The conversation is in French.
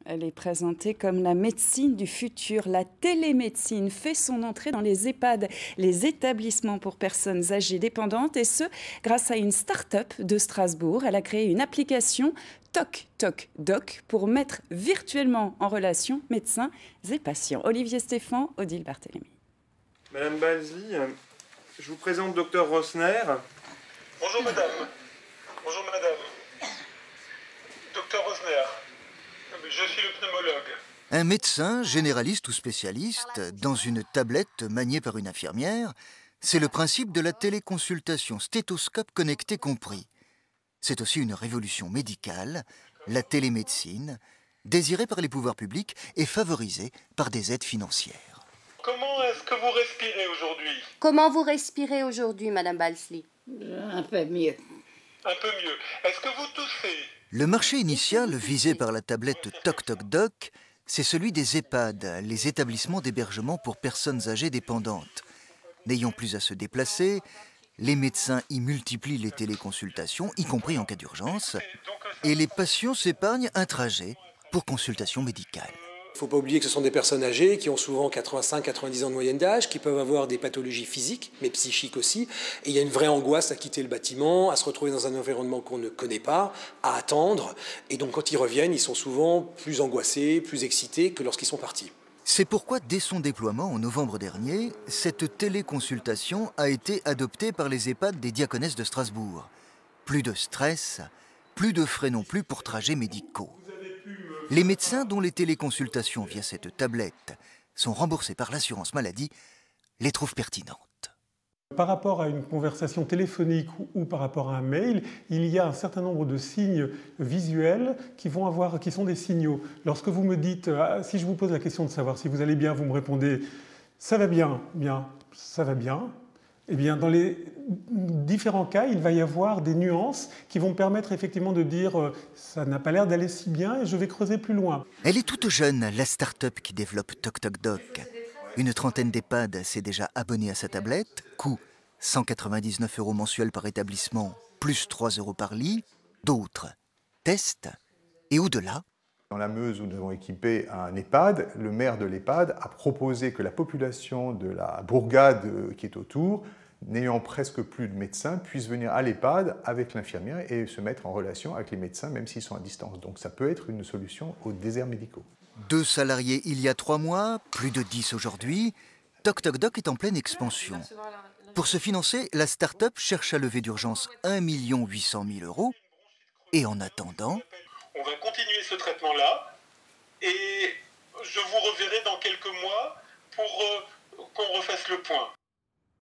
Elle est présentée comme la médecine du futur. La télémédecine fait son entrée dans les EHPAD, les établissements pour personnes âgées dépendantes, et ce, grâce à une start-up de Strasbourg. Elle a créé une application Toc Toc Doc pour mettre virtuellement en relation médecins et patients. Olivier Stéphan, Odile Barthélémy. Madame Balsli, je vous présente Dr Rosner. Bonjour madame. Bonjour madame. Docteur Rosner. Je suis le pneumologue. Un médecin, généraliste ou spécialiste, dans une tablette maniée par une infirmière, c'est le principe de la téléconsultation, stéthoscope connecté compris. C'est aussi une révolution médicale, la télémédecine, désirée par les pouvoirs publics et favorisée par des aides financières. Comment est-ce que vous respirez aujourd'hui? Comment vous respirez aujourd'hui, Madame Balsli? Un peu mieux. Un peu mieux. Est-ce que vous toussez? Le marché initial visé par la tablette Toc Toc Doc, c'est celui des EHPAD, les établissements d'hébergement pour personnes âgées dépendantes. N'ayant plus à se déplacer, les médecins y multiplient les téléconsultations, y compris en cas d'urgence, et les patients s'épargnent un trajet pour consultation médicale. Il ne faut pas oublier que ce sont des personnes âgées qui ont souvent 85-90 ans de moyenne d'âge, qui peuvent avoir des pathologies physiques, mais psychiques aussi. Et il y a une vraie angoisse à quitter le bâtiment, à se retrouver dans un environnement qu'on ne connaît pas, à attendre. Et donc quand ils reviennent, ils sont souvent plus angoissés, plus excités que lorsqu'ils sont partis. C'est pourquoi, dès son déploiement en novembre dernier, cette téléconsultation a été adoptée par les EHPAD des Diaconesses de Strasbourg. Plus de stress, plus de frais non plus pour trajets médicaux. Les médecins dont les téléconsultations via cette tablette sont remboursés par l'assurance maladie les trouvent pertinentes. Par rapport à une conversation téléphonique ou par rapport à un mail, il y a un certain nombre de signes visuels qui sont des signaux. Lorsque vous me dites, si je vous pose la question de savoir si vous allez bien, vous me répondez « ça va bien, bien, ça va bien ». Eh bien, dans les différents cas, il va y avoir des nuances qui vont permettre effectivement de dire ça n'a pas l'air d'aller si bien et je vais creuser plus loin. Elle est toute jeune, la start-up qui développe Toc Toc Doc. Une trentaine d'EHPAD s'est déjà abonnée à sa tablette, coût 199 € mensuels par établissement, plus 3 € par lit. D'autres testent et au-delà. Dans la Meuse où nous avons équipé un EHPAD, le maire de l'EHPAD a proposé que la population de la bourgade qui est autour, n'ayant presque plus de médecins, puisse venir à l'EHPAD avec l'infirmière et se mettre en relation avec les médecins, même s'ils sont à distance. Donc ça peut être une solution aux déserts médicaux. 2 salariés il y a 3 mois, plus de 10 aujourd'hui. Toc Toc Doc est en pleine expansion. Pour se financer, la start-up cherche à lever d'urgence 1 800 000 €. Et en attendant... On va continuer ce traitement-là et je vous reverrai dans quelques mois pour qu'on refasse le point.